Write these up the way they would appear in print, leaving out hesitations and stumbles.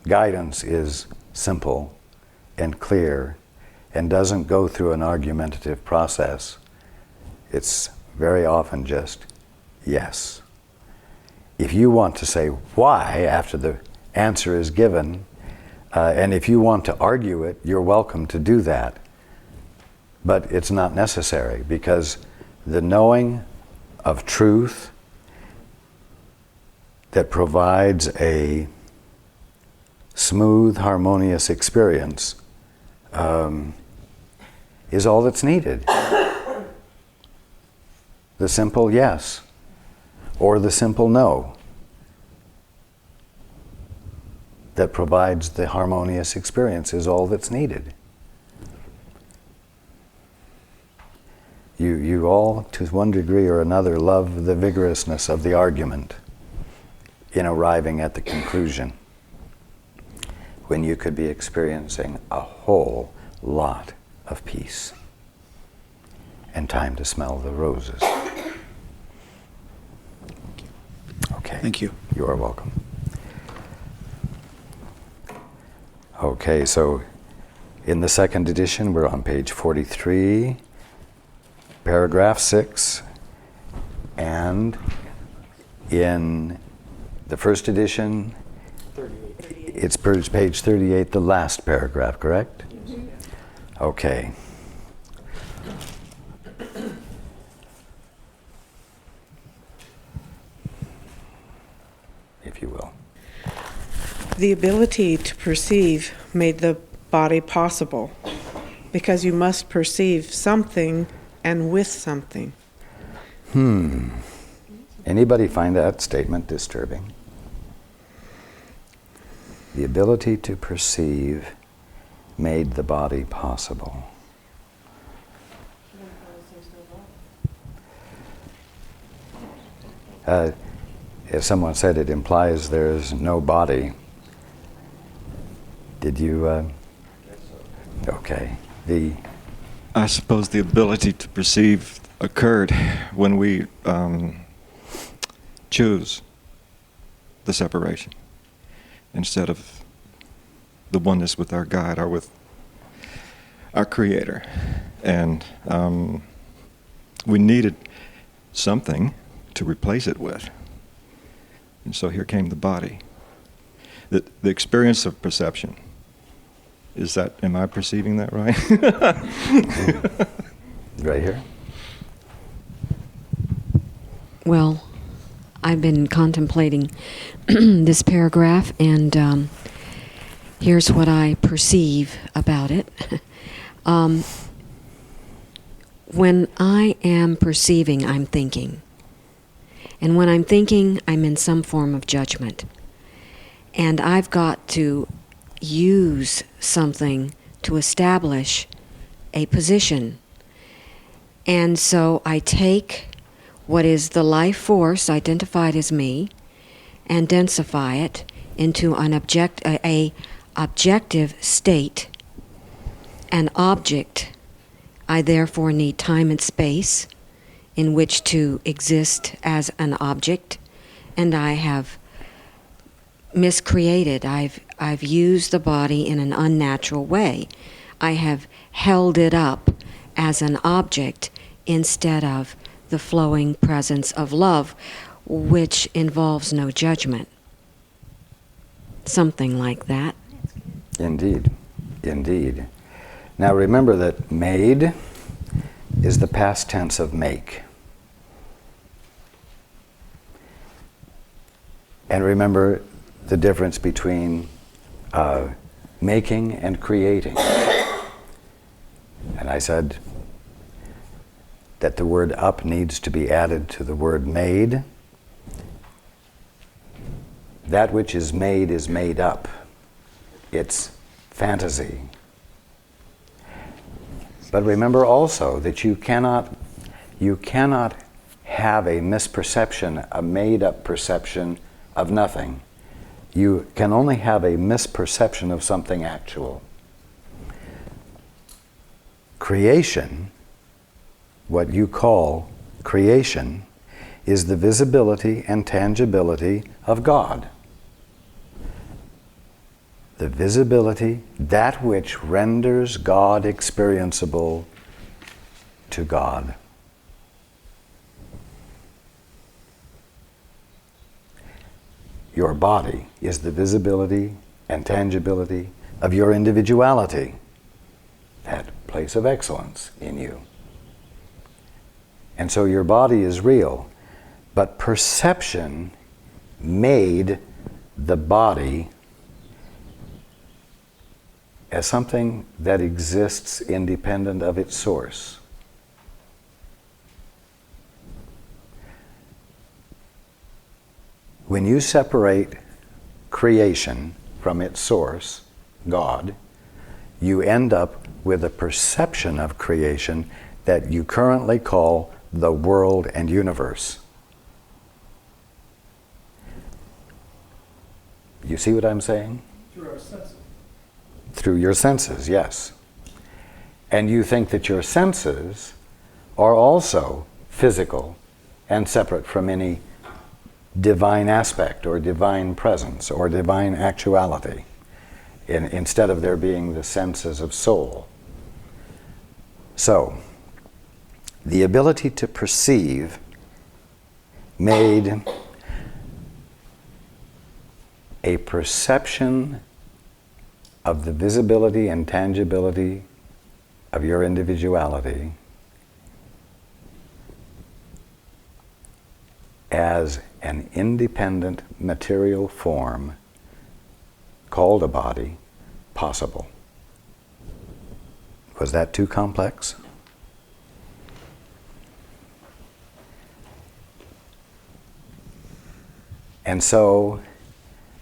guidance is simple and clear and doesn't go through an argumentative process. It's very often just yes. If you want to say why after the answer is given, and if you want to argue it, you're welcome to do that. But it's not necessary, because the knowing of truth that provides a smooth, harmonious experience is all that's needed. The simple yes or the simple no that provides the harmonious experience is all that's needed. You all, to one degree or another, love the vigorousness of the argument in arriving at the conclusion, when you could be experiencing a whole lot of peace and time to smell the roses. Okay. Thank you. You are welcome. Okay, so in the second edition, we're on page 43, paragraph 6, and in the first edition, 38. It's page 38, the last paragraph, correct? Yes. Okay. If you will. The ability to perceive made the body possible, because you must perceive something and with something. Anybody find that statement disturbing? The ability to perceive made the body possible. If someone said it implies there is no body, did you? Okay. I suppose the ability to perceive occurred when we choose the separation instead of the oneness with our God or with our Creator. And we needed something to replace it with. And so here came the body. The experience of perception. Am I perceiving that right? Right here? Well, I've been contemplating this paragraph, and here's what I perceive about it. When I am perceiving, I'm thinking. And when I'm thinking, I'm in some form of judgment. And I've got to use something to establish a position. And so I take what is the life force identified as me and densify it into an objective state, an object. I therefore need time and space in which to exist as an object, and I have miscreated. I've used the body in an unnatural way. I have held it up as an object instead of the flowing presence of love, which involves no judgment. Something like that. Indeed. Indeed. Now remember that made is the past tense of make. And remember the difference between making and creating. And I said that the word up needs to be added to the word made. That which is made up. It's fantasy. But remember also that you cannot have a misperception, a made-up perception of nothing. You can only have a misperception of something actual. Creation, what you call creation, is the visibility and tangibility of God. the visibility, that which renders God experienceable to God. Your body is the visibility and tangibility of your individuality, that place of excellence in you. And so your body is real, but perception made the body as something that exists independent of its source. When you separate creation from its source, God, you end up with a perception of creation that you currently call the world and universe. You see what I'm saying? Through our senses. Through your senses, yes. And you think that your senses are also physical and separate from any divine aspect or divine presence or divine actuality, instead of there being the senses of soul. So, the ability to perceive made a perception of the visibility and tangibility of your individuality as an independent material form called a body possible. Was that too complex? And so,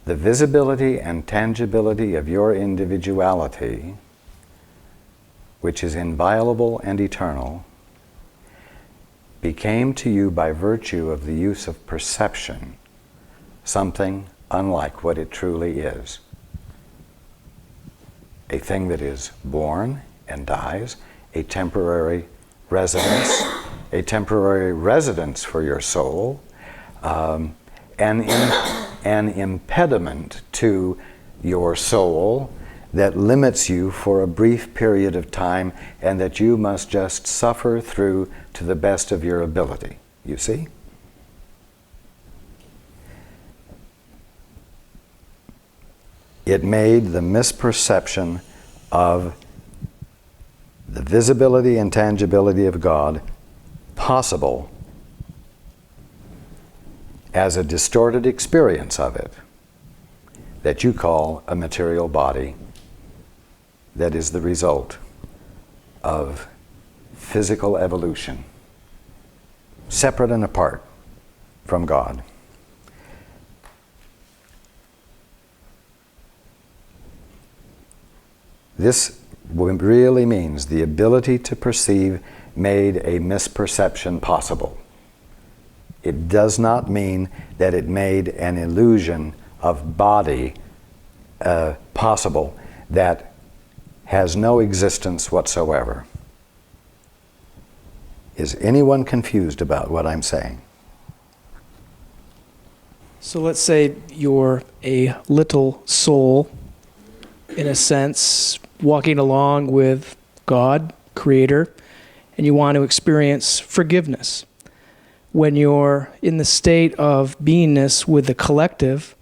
the visibility and tangibility of your individuality, which is inviolable and eternal, became to you by virtue of the use of perception something unlike what it truly is. A thing that is born and dies, a temporary residence, for your soul, an impediment to your soul that limits you for a brief period of time and that you must just suffer through to the best of your ability. You see? It made the misperception of the visibility and tangibility of God possible as a distorted experience of it that you call a material body that is the result of physical evolution, separate and apart from God. This really means the ability to perceive made a misperception possible. It does not mean that it made an illusion of body possible that has no existence whatsoever. Is anyone confused about what I'm saying? So let's say you're a little soul, in a sense, walking along with God, Creator, and you want to experience forgiveness. When you're in the state of beingness with the collective,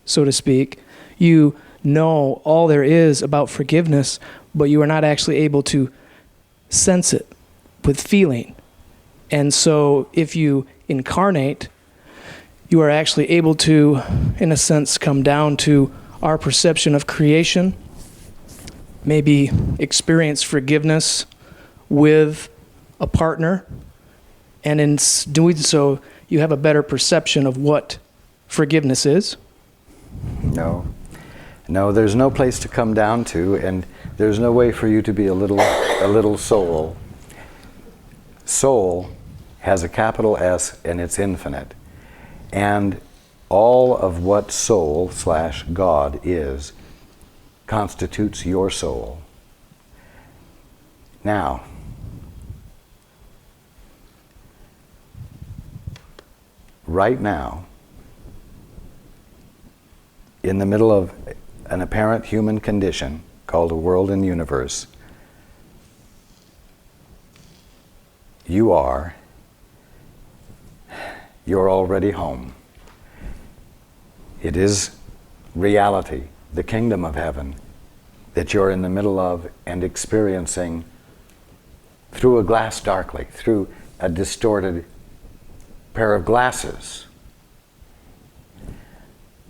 so to speak, you know all there is about forgiveness, but you are not actually able to sense it with feeling. And so if you incarnate, you are actually able to, in a sense, come down to our perception of creation, maybe experience forgiveness with a partner, and in doing so, you have a better perception of what forgiveness is? No, there's no place to come down to, and there's no way for you to be a little soul. Soul has a capital S and it's infinite. And all of what soul/God is constitutes your soul. Now, right now, in the middle of an apparent human condition called a world and universe, you're already home. It is reality, the kingdom of heaven, that you're in the middle of and experiencing through a glass darkly, through a distorted pair of glasses.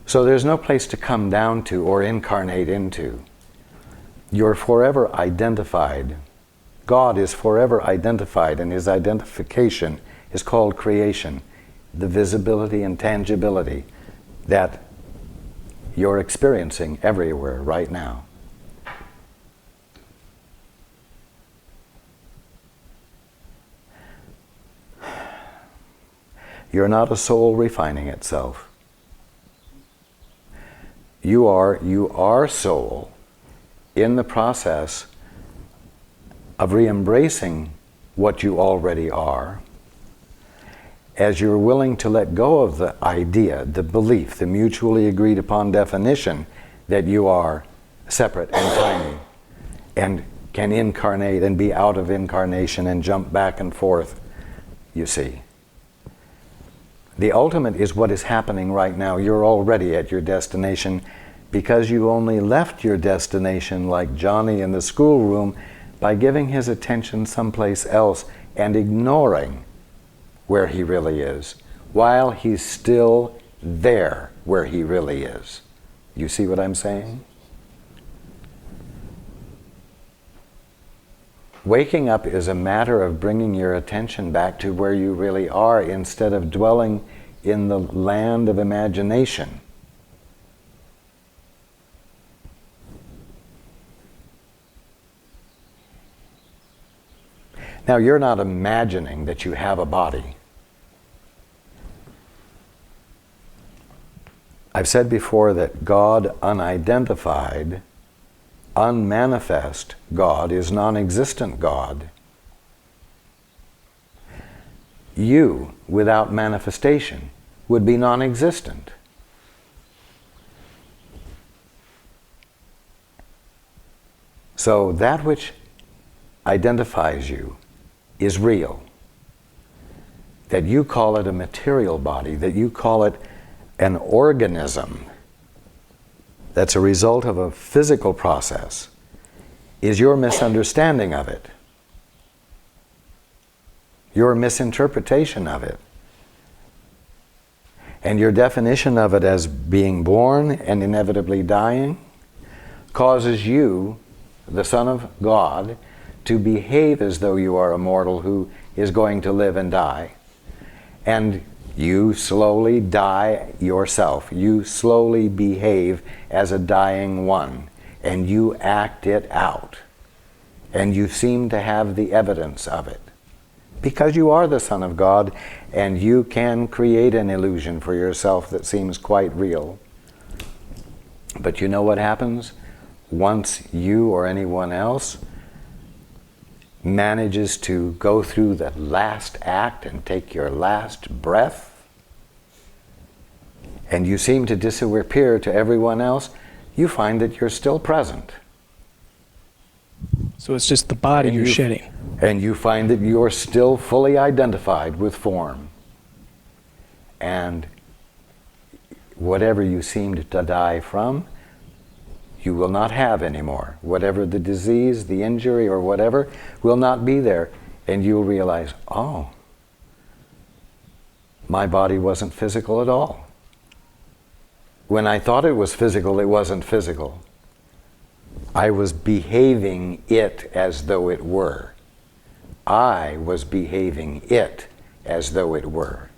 So there's no place to come down to or incarnate into. You're forever identified. God is forever identified, and his identification is called creation, the visibility and tangibility that you're experiencing everywhere right now. You're not a soul refining itself. You are soul in the process of re-embracing what you already are, as you're willing to let go of the idea, the belief, the mutually agreed upon definition that you are separate and tiny and can incarnate and be out of incarnation and jump back and forth, you see. The ultimate is what is happening right now. You're already at your destination because you only left your destination like Johnny in the schoolroom by giving his attention someplace else and ignoring where he really is, while he's still there where he really is. You see what I'm saying? Waking up is a matter of bringing your attention back to where you really are instead of dwelling in the land of imagination. Now, you're not imagining that you have a body. I've said before that God unidentified, unmanifest God is non-existent God. You, without manifestation, would be non-existent. So that which identifies you is real. That you call it a material body, that you call it an organism that's a result of a physical process, is your misunderstanding of it, your misinterpretation of it. And your definition of it as being born and inevitably dying causes you, the Son of God, to behave as though you are a mortal who is going to live and die. And you slowly die yourself. You slowly behave as a dying one, and you act it out. And you seem to have the evidence of it. Because you are the Son of God, and you can create an illusion for yourself that seems quite real. But you know what happens? Once you or anyone else manages to go through the last act and take your last breath, and you seem to disappear to everyone else, you find that you're still present. So it's just the body And you're you- shedding. And you find that you're still fully identified with form. And whatever you seemed to die from, you will not have anymore. Whatever the disease, the injury, or whatever will not be there. And you'll realize, oh, my body wasn't physical at all. When I thought it was physical, it wasn't physical. I was behaving it as though it were. I was behaving it as though it were.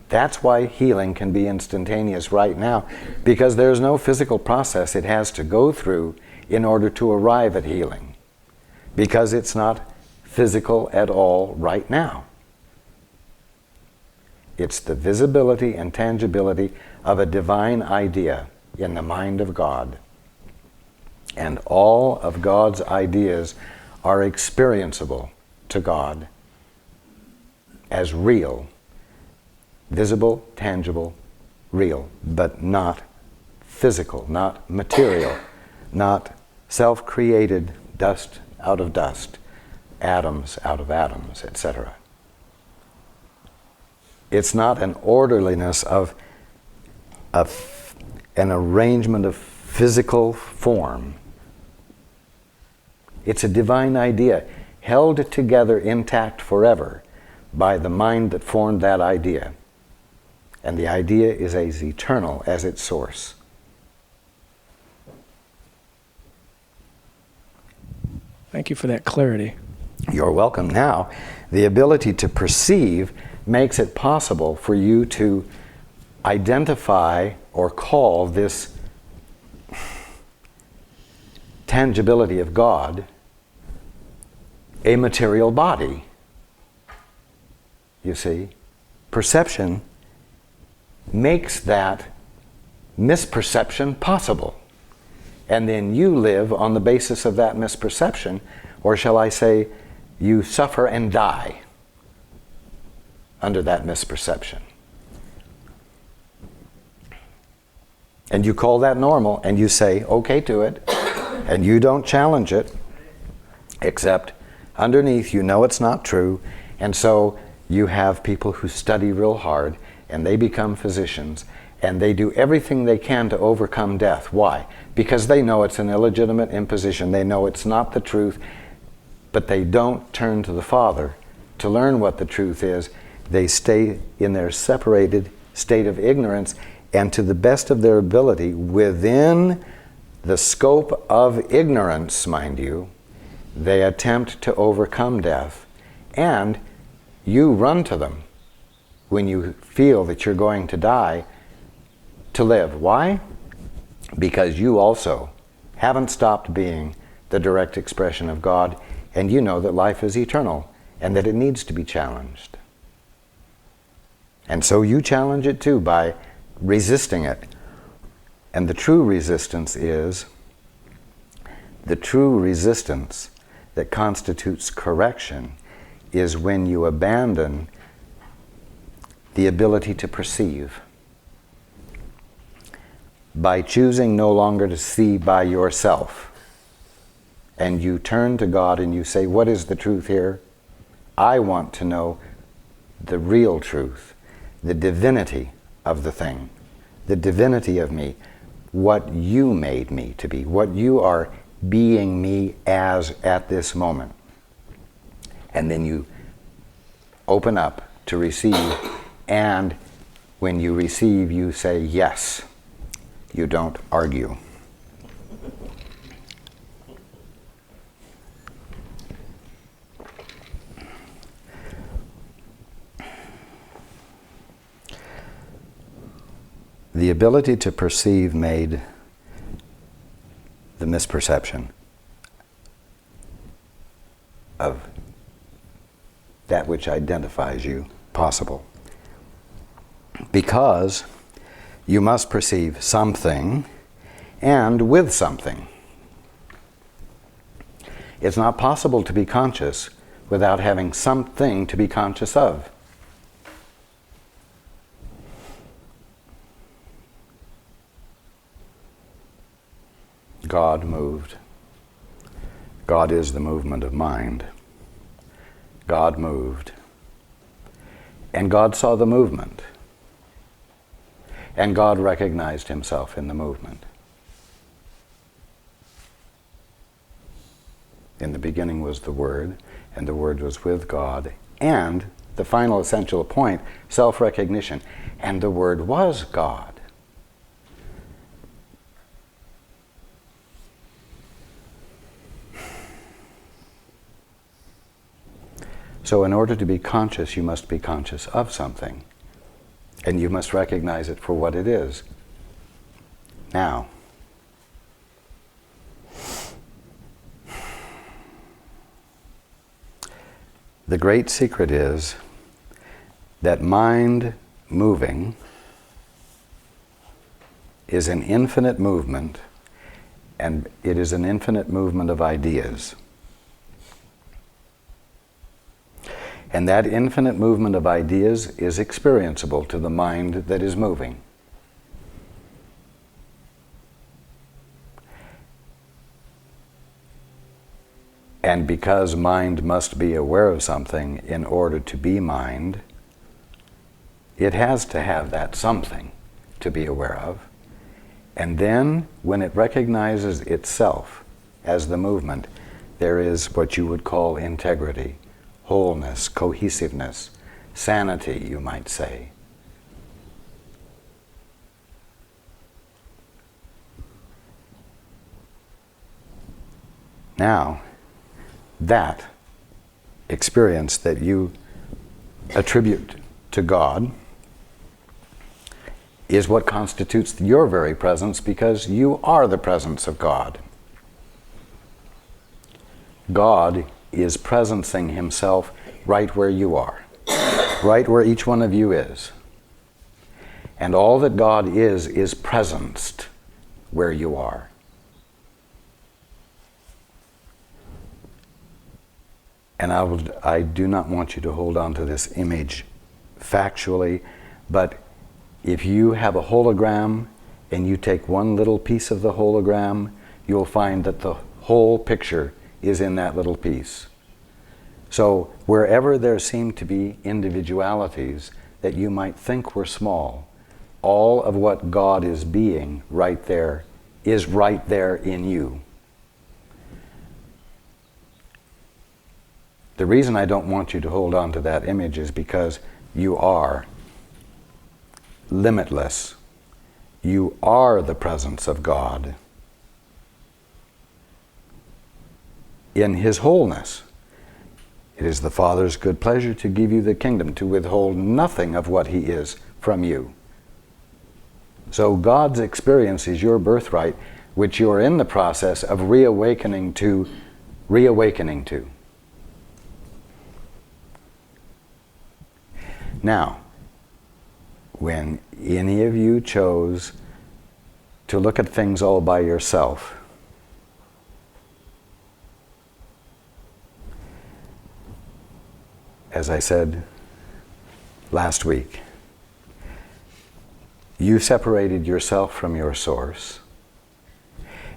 That's why healing can be instantaneous right now, because there's no physical process it has to go through in order to arrive at healing, because it's not physical at all right now. It's the visibility and tangibility of a divine idea in the mind of God. And all of God's ideas are experienceable to God as real, visible, tangible, real, but not physical, not material, not self-created dust out of dust, atoms out of atoms, etc. It's not an orderliness of an arrangement of physical form. It's a divine idea held together intact forever by the mind that formed that idea. And the idea is as eternal as its source. Thank you for that clarity. You're welcome. Now, the ability to perceive makes it possible for you to identify or call this tangibility of God a material body. You see, perception makes that misperception possible. And then you live on the basis of that misperception, or shall I say, you suffer and die under that misperception. And you call that normal, and you say okay to it, and you don't challenge it, except underneath you know it's not true, and so you have people who study real hard, and they become physicians, and they do everything they can to overcome death. Why? Because they know it's an illegitimate imposition. They know it's not the truth, but they don't turn to the Father to learn what the truth is. They stay in their separated state of ignorance, and to the best of their ability, within the scope of ignorance, mind you, they attempt to overcome death, and you run to them when you feel that you're going to die to live. Why? Because you also haven't stopped being the direct expression of God, and you know that life is eternal and that it needs to be challenged. And so you challenge it too by resisting it. And the true resistance is the true resistance that constitutes correction is when you abandon the ability to perceive. By choosing no longer to see by yourself, and you turn to God and you say, what is the truth here? I want to know the real truth, the divinity of the thing, the divinity of me, what you made me to be, what you are being me as at this moment. And then you open up to receive, and when you receive, you say yes. You don't argue. The ability to perceive made the misperception of that which identifies you possible. Because you must perceive something and with something. It's not possible to be conscious without having something to be conscious of. God moved. God is the movement of mind. God moved. And God saw the movement. And God recognized himself in the movement. In the beginning was the Word, and the Word was with God, and the final essential point, self-recognition, and the Word was God. So in order to be conscious, you must be conscious of something. And you must recognize it for what it is. Now, the great secret is that mind moving is an infinite movement, and it is an infinite movement of ideas. And that infinite movement of ideas is experienceable to the mind that is moving. And because mind must be aware of something in order to be mind, it has to have that something to be aware of. And then, when it recognizes itself as the movement, there is what you would call integrity, wholeness, cohesiveness, sanity, you might say. Now, that experience that you attribute to God is what constitutes your very presence, because you are the presence of God. God is presencing himself right where you are, right where each one of you is. And all that God is presenced where you are. And I do not want you to hold on to this image factually, but if you have a hologram and you take one little piece of the hologram, you'll find that the whole picture is in that little piece. So wherever there seem to be individualities that you might think were small, all of what God is being right there is right there in you. The reason I don't want you to hold on to that image is because you are limitless. You are the presence of God in his wholeness. It is the Father's good pleasure to give you the kingdom, to withhold nothing of what he is from you. So God's experience is your birthright, which you are in the process of reawakening to. Now, when any of you chose to look at things all by yourself, as I said last week, you separated yourself from your source,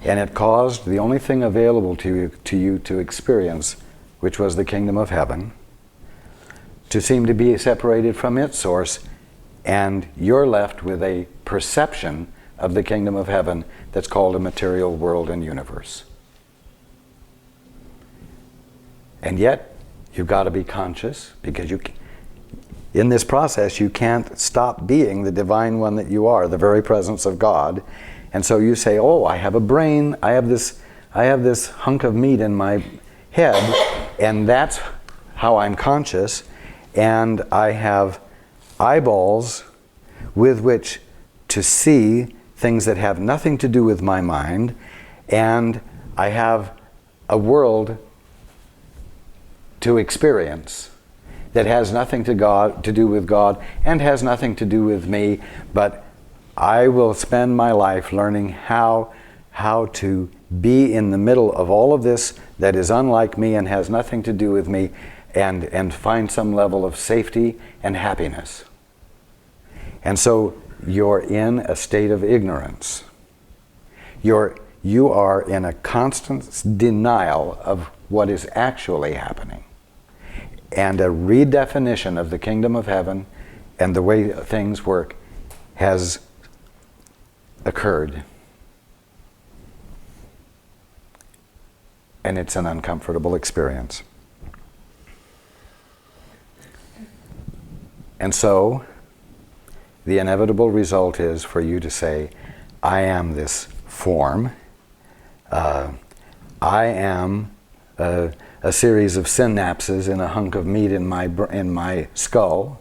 and it caused the only thing available to you to experience, which was the kingdom of heaven, to seem to be separated from its source, and you're left with a perception of the kingdom of heaven that's called a material world and universe. And yet, you've got to be conscious, because in this process you can't stop being the divine one that you are, the very presence of God. And so you say, oh, I have a brain, I have this hunk of meat in my head, and that's how I'm conscious, and I have eyeballs with which to see things that have nothing to do with my mind, and I have a world to experience that has nothing to do with God and has nothing to do with me, but I will spend my life learning how to be in the middle of all of this that is unlike me and has nothing to do with me, and find some level of safety and happiness. And so you're in a state of ignorance. You are in a constant denial of what is actually happening. And a redefinition of the kingdom of heaven and the way things work has occurred. And it's an uncomfortable experience. And so, the inevitable result is for you to say, I am this form. I am a series of synapses in a hunk of meat in my skull.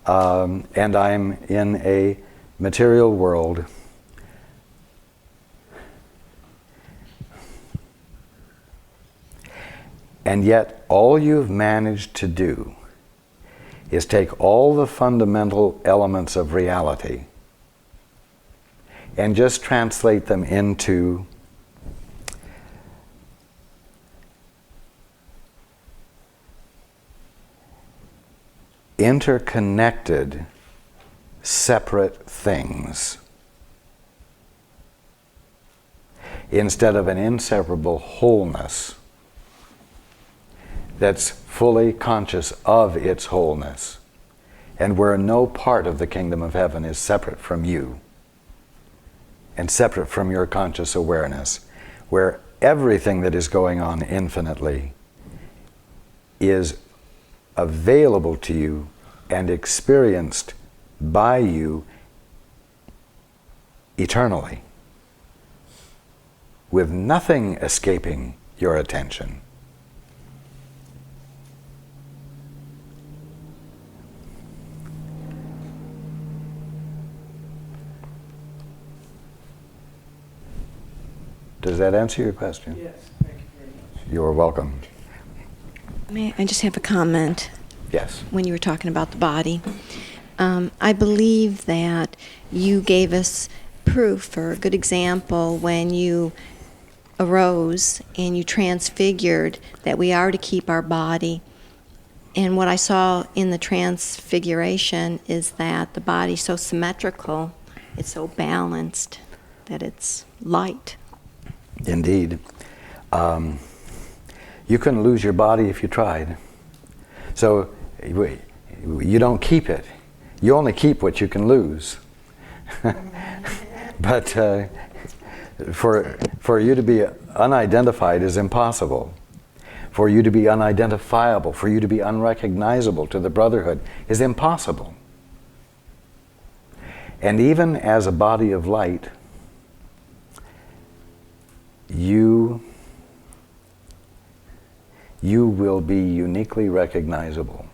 And I'm in a material world. And yet, all you've managed to do is take all the fundamental elements of reality and just translate them into interconnected, separate things instead of an inseparable wholeness that's fully conscious of its wholeness, and where no part of the kingdom of heaven is separate from you and separate from your conscious awareness, where everything that is going on infinitely is available to you and experienced by you eternally, with nothing escaping your attention. Does that answer your question? Yes, thank you very much. You're welcome. May I just have a comment Yes. when you were talking about the body? I believe that you gave us proof or a good example when you arose and you transfigured that we are to keep our body. And what I saw in the transfiguration is that the body's so symmetrical, it's so balanced, that it's light. Indeed. You couldn't lose your body if you tried. So you don't keep it. You only keep what you can lose. But for you to be unidentified is impossible. For you to be unidentifiable, for you to be unrecognizable to the brotherhood is impossible. And even as a body of light, you will be uniquely recognizable.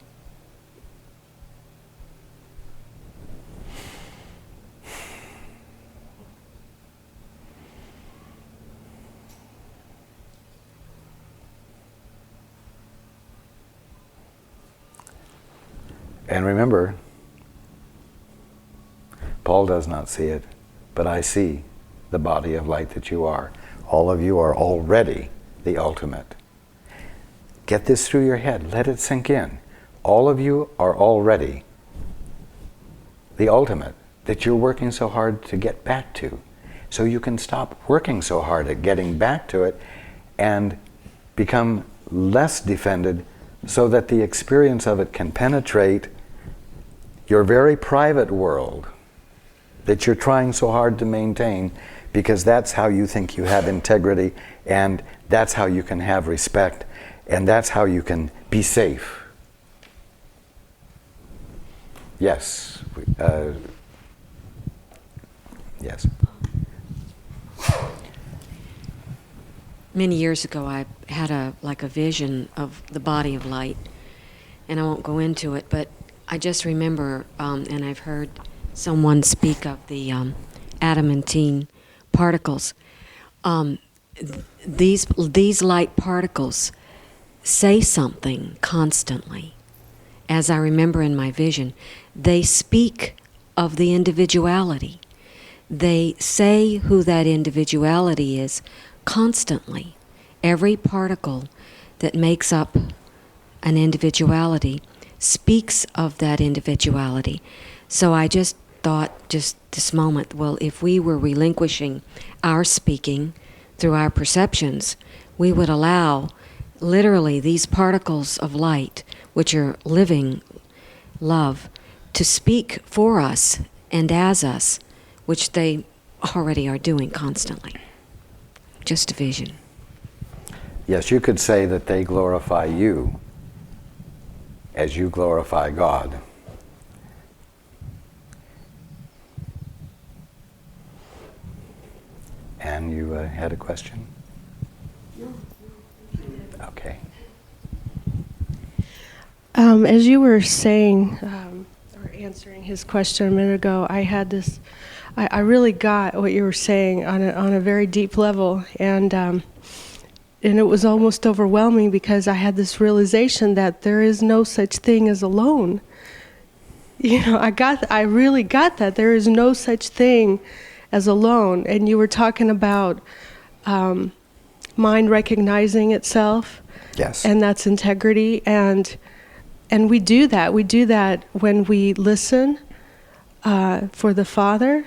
And remember, Paul does not see it, but I see the body of light that you are. All of you are already the ultimate. Get this through your head. Let it sink in. All of you are already the ultimate that you're working so hard to get back to. So you can stop working so hard at getting back to it and become less defended so that the experience of it can penetrate your very private world that you're trying so hard to maintain, because that's how you think you have integrity, and that's how you can have respect, and that's how you can be safe. Yes. Yes. Many years ago, I had a vision of the body of light, and I won't go into it, but I just remember, and I've heard someone speak of the adamantine particles. These light particles say something constantly. As I remember in my vision, they speak of the individuality. They say who that individuality is constantly. Every particle that makes up an individuality speaks of that individuality. So I just thought, just this moment, well, if we were relinquishing our speaking through our perceptions, we would allow literally these particles of light, which are living love, to speak for us and as us, which they already are doing constantly. Just a vision. Yes, you could say that they glorify you as you glorify God. And you had a question? No. Okay. As you were saying, or answering his question a minute ago, I had this, I really got what you were saying on a very deep level, and it was almost overwhelming because I had this realization that there is no such thing as alone. You know, I really got that. There is no such thing as alone. And you were talking about mind recognizing itself. Yes. And that's integrity. And we do that. We do that when we listen for the Father,